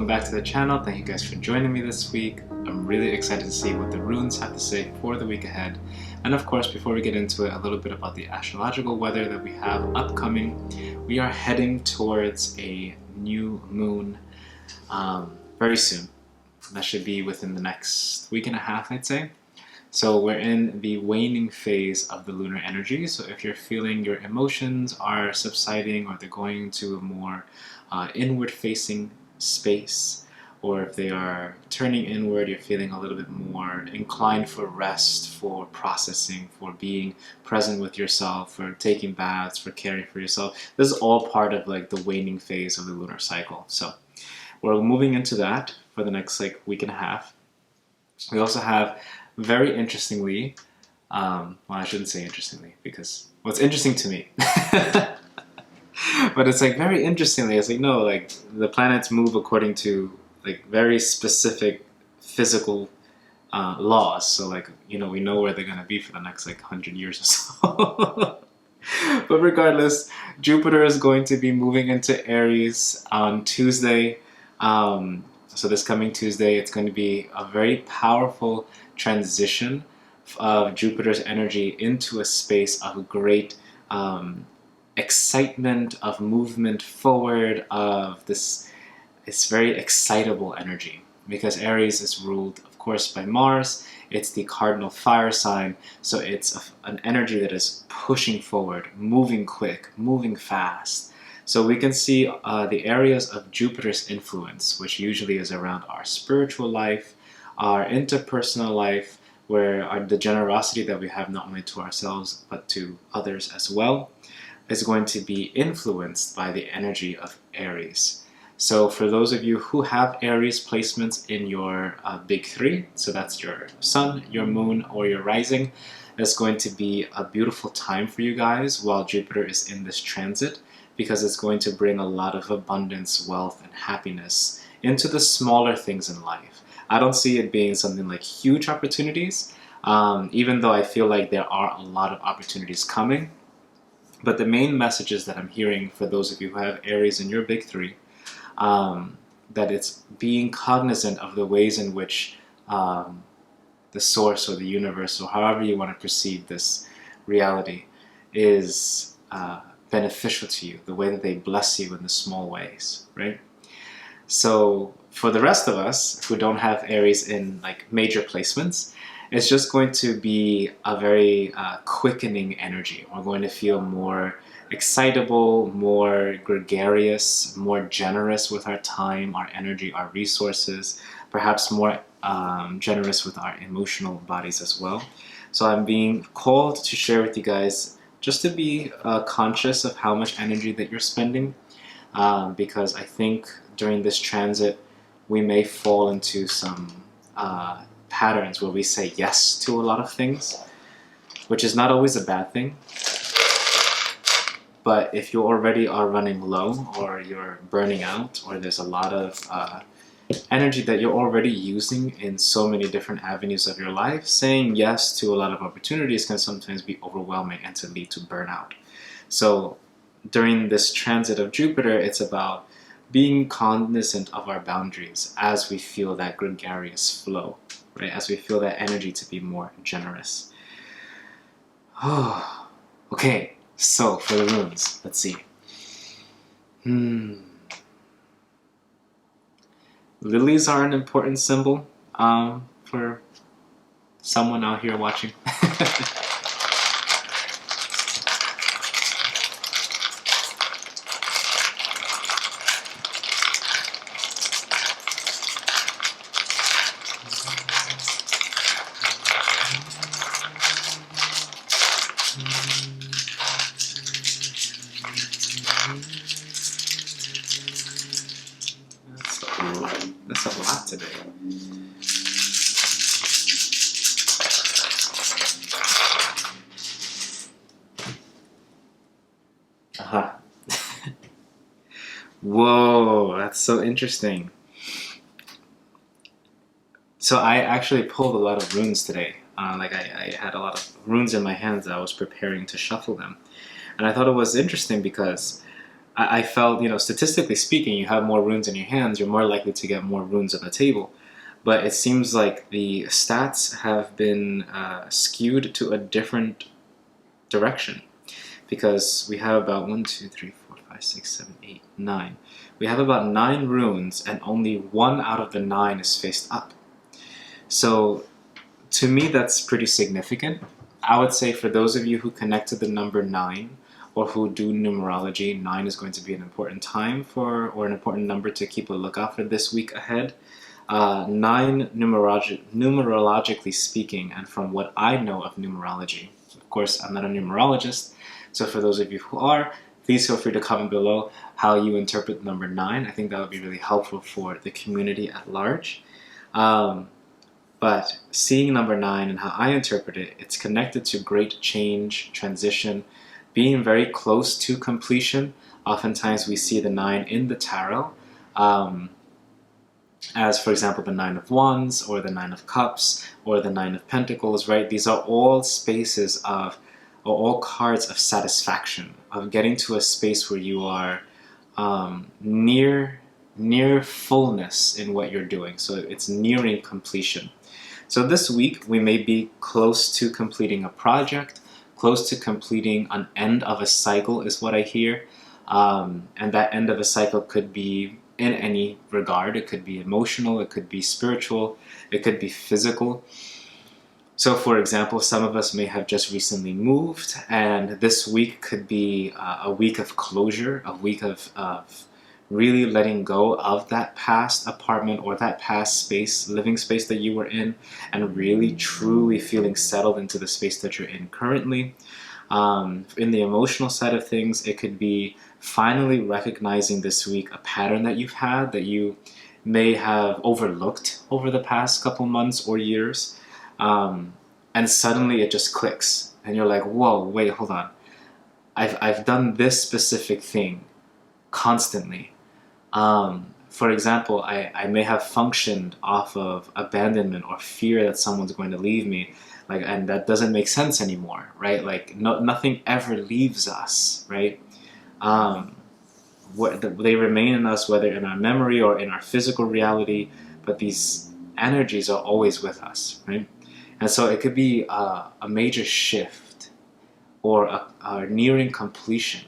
welcome back to the channel. Thank you guys for joining me this week. I'm really excited to see what the runes have to say for the week ahead. And of course, before we get into it, a little bit about the astrological weather that we have upcoming. We are heading towards a new moon very soon. That should be within the next week and a half, I'd say. So we're in the waning phase of the lunar energy. So if you're feeling your emotions are subsiding or they're going to a more inward-facing space, or if they are turning inward, you're feeling a little bit more inclined for rest, for processing, for being present with yourself, for taking baths, for caring for yourself. This is all part of like the waning phase of the lunar cycle. So we're moving into that for the next week and a half. We also have, very interestingly, well, I shouldn't say interestingly, because well, it's interesting to me. But it's very interestingly, it's no, the planets move according to very specific physical laws. So we know where they're gonna be for the next 100 years or so. But regardless, Jupiter is going to be moving into Aries on Tuesday. So this coming Tuesday, it's going to be a very powerful transition of Jupiter's energy into a space of great excitement, of movement forward, of this. It's very excitable energy because Aries is ruled, of course, by Mars. It's the cardinal fire sign, so it's an energy that is pushing forward, moving quick, moving fast. So we can see the areas of Jupiter's influence, which usually is around our spiritual life, our interpersonal life, where the generosity that we have not only to ourselves but to others as well, is going to be influenced by the energy of Aries. So for those of you who have Aries placements in your big three, so that's your sun, your moon, or your rising, it's going to be a beautiful time for you guys while Jupiter is in this transit, because it's going to bring a lot of abundance, wealth, and happiness into the smaller things in life. I don't see it being something like huge opportunities, even though I feel like there are a lot of opportunities coming. But the main messages that I'm hearing for those of you who have Aries in your big three, that it's being cognizant of the ways in which the source or the universe, or however you want to perceive this reality, is beneficial to you, the way that they bless you in the small ways, right? So for the rest of us who don't have Aries in major placements, it's just going to be a very quickening energy. We're going to feel more excitable, more gregarious, more generous with our time, our energy, our resources, perhaps more generous with our emotional bodies as well. So I'm being called to share with you guys just to be conscious of how much energy that you're spending, because I think during this transit we may fall into some patterns where we say yes to a lot of things, which is not always a bad thing. But if you already are running low, or you're burning out, or there's a lot of energy that you're already using in so many different avenues of your life, saying yes to a lot of opportunities can sometimes be overwhelming and to lead to burnout. So during this transit of Jupiter, it's about being cognizant of our boundaries as we feel that gregarious flow, right? As we feel that energy to be more generous. Okay, so for the runes, let's see. Lilies are an important symbol for someone out here watching. That's a lot today. Whoa, that's so interesting. So I actually pulled a lot of runes today. I had a lot of runes in my hands. I was preparing to shuffle them. And I thought it was interesting because I felt, statistically speaking, you have more runes in your hands, you're more likely to get more runes on the table. But it seems like the stats have been skewed to a different direction, because we have about 1, 2, 3, 4, 5, 6, 7, 8, 9. We have about 9 runes, and only 1 out of the 9 is faced up. So to me, that's pretty significant. I would say for those of you who connect to the number 9, or who do numerology, 9 is going to be an important time or an important number to keep a lookout for this week ahead. 9, numerologically speaking, and from what I know of numerology, of course, I'm not a numerologist, so for those of you who are, please feel free to comment below how you interpret number 9. I think that would be really helpful for the community at large. But seeing number 9 and how I interpret it, it's connected to great change, transition, being very close to completion. Oftentimes we see the 9 in the tarot, as for example the 9 of Wands, or the 9 of Cups, or the 9 of Pentacles, right? These are all spaces of, or all cards of satisfaction, of getting to a space where you are near fullness in what you're doing. So it's nearing completion. So this week we may be close to completing a project, close to completing an end of a cycle is what I hear. And that end of a cycle could be in any regard. It could be emotional, it could be spiritual, it could be physical. So for example, some of us may have just recently moved, and this week could be a week of closure, a week of really letting go of that past apartment or that past space, living space that you were in, and really truly feeling settled into the space that you're in currently. In the emotional side of things, it could be finally recognizing this week a pattern that you've had that you may have overlooked over the past couple months or years, and suddenly it just clicks and you're like, whoa, wait, hold on, I've done this specific thing constantly. For example, I may have functioned off of abandonment or fear that someone's going to leave me, and that doesn't make sense anymore, right? Nothing ever leaves us, right? They remain in us, whether in our memory or in our physical reality, but these energies are always with us, right? And so it could be a major shift or a nearing completion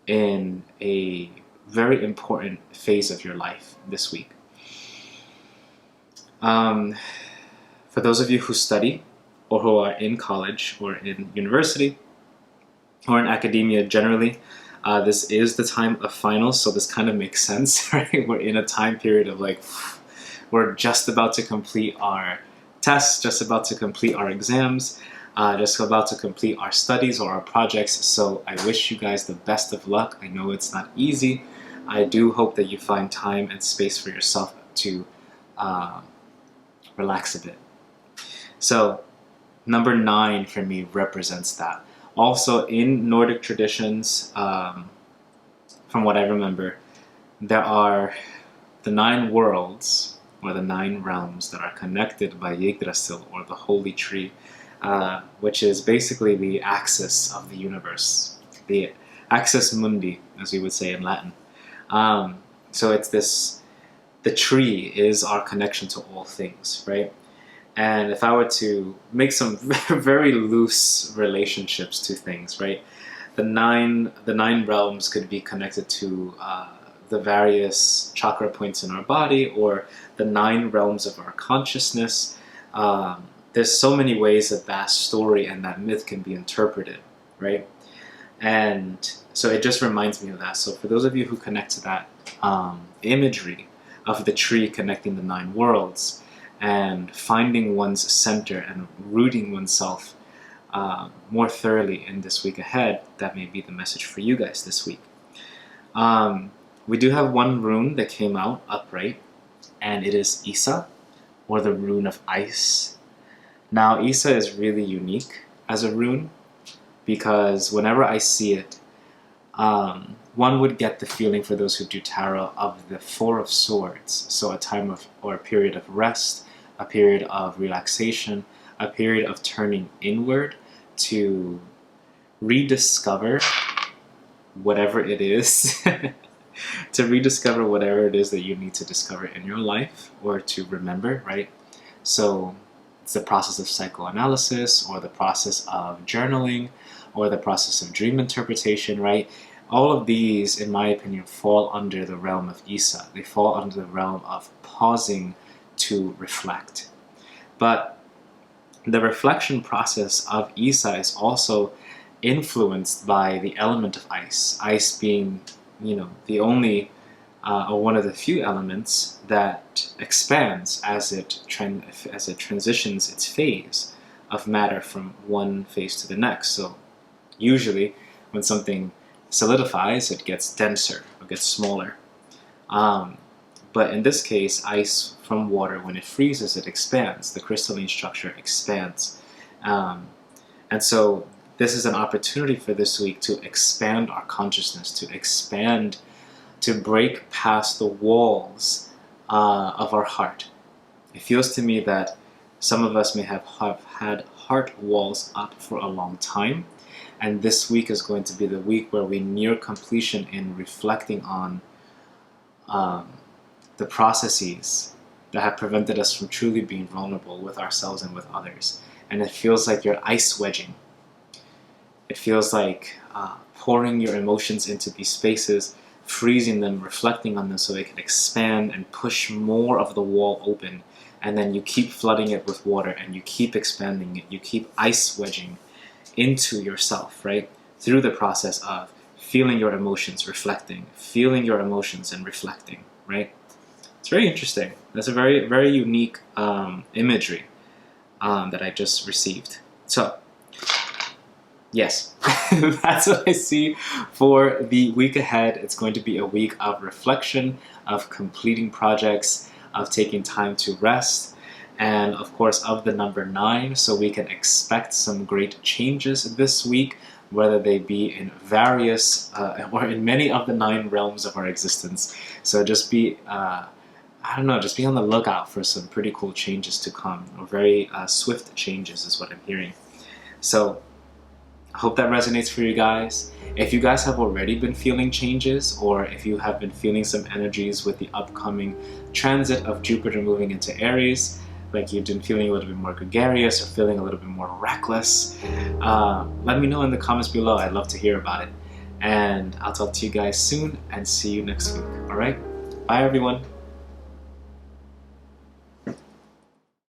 in a very important phase of your life this week. For those of you who study, or who are in college or in university or in academia generally, this is the time of finals, so this kind of makes sense, right? We're in a time period of we're just about to complete our tests, just about to complete our exams, just about to complete our studies or our projects. So I wish you guys the best of luck. I know it's not easy. I do hope that you find time and space for yourself to relax a bit. So number 9 for me represents that. Also in Nordic traditions, from what I remember, there are the 9 worlds, or the 9 realms, that are connected by Yggdrasil, or the holy tree, which is basically the axis of the universe, the axis mundi, as we would say in Latin. So it's this, the tree is our connection to all things, right? And if I were to make some very loose relationships to things, right? The nine realms could be connected to the various chakra points in our body, or the 9 realms of our consciousness. There's so many ways that story and that myth can be interpreted, right? And so it just reminds me of that. So for those of you who connect to that imagery of the tree connecting the 9 worlds, and finding one's center and rooting oneself more thoroughly in this week ahead, that may be the message for you guys this week. We do have one rune that came out upright, and it is Isa, or the rune of ice. Now Isa is really unique as a rune, because whenever I see it, one would get the feeling, for those who do tarot, of the 4 of Swords. So a time of, or a period of rest, a period of relaxation, a period of turning inward to rediscover whatever it is, to rediscover whatever it is that you need to discover in your life or to remember, right? So it's the process of psychoanalysis, or the process of journaling, or the process of dream interpretation, right? All of these, in my opinion, fall under the realm of Isa. They fall under the realm of pausing to reflect. But the reflection process of Isa is also influenced by the element of ice. Ice being, the only or one of the few elements that expands as it transitions its phase of matter from one phase to the next. So usually when something solidifies, it gets denser or gets smaller. But in this case, ice from water, when it freezes, it expands. The crystalline structure expands. And so this is an opportunity for this week to expand our consciousness, to break past the walls of our heart. It feels to me that some of us may have had heart walls up for a long time, and this week is going to be the week where we near completion in reflecting on the processes that have prevented us from truly being vulnerable with ourselves and with others. And it feels like you're ice wedging. It feels like pouring your emotions into these spaces, freezing them, reflecting on them so they can expand and push more of the wall open. And then you keep flooding it with water, and you keep expanding it. You keep ice wedging into yourself, right? Through the process of feeling your emotions, reflecting, feeling your emotions and reflecting, right? It's very interesting. That's a very, very unique imagery that I just received. So, yes, that's what I see for the week ahead. It's going to be a week of reflection, of completing projects, of taking time to rest, and of course of the number 9. So we can expect some great changes this week, whether they be in various or in many of the 9 realms of our existence. So just be just be on the lookout for some pretty cool changes to come, or very swift changes is what I'm hearing. So I hope that resonates for you guys. If you guys have already been feeling changes, or if you have been feeling some energies with the upcoming transit of Jupiter moving into Aries, like you've been feeling a little bit more gregarious or feeling a little bit more reckless, let me know in the comments below. I'd love to hear about it. And I'll talk to you guys soon, and see you next week. All right? Bye, everyone.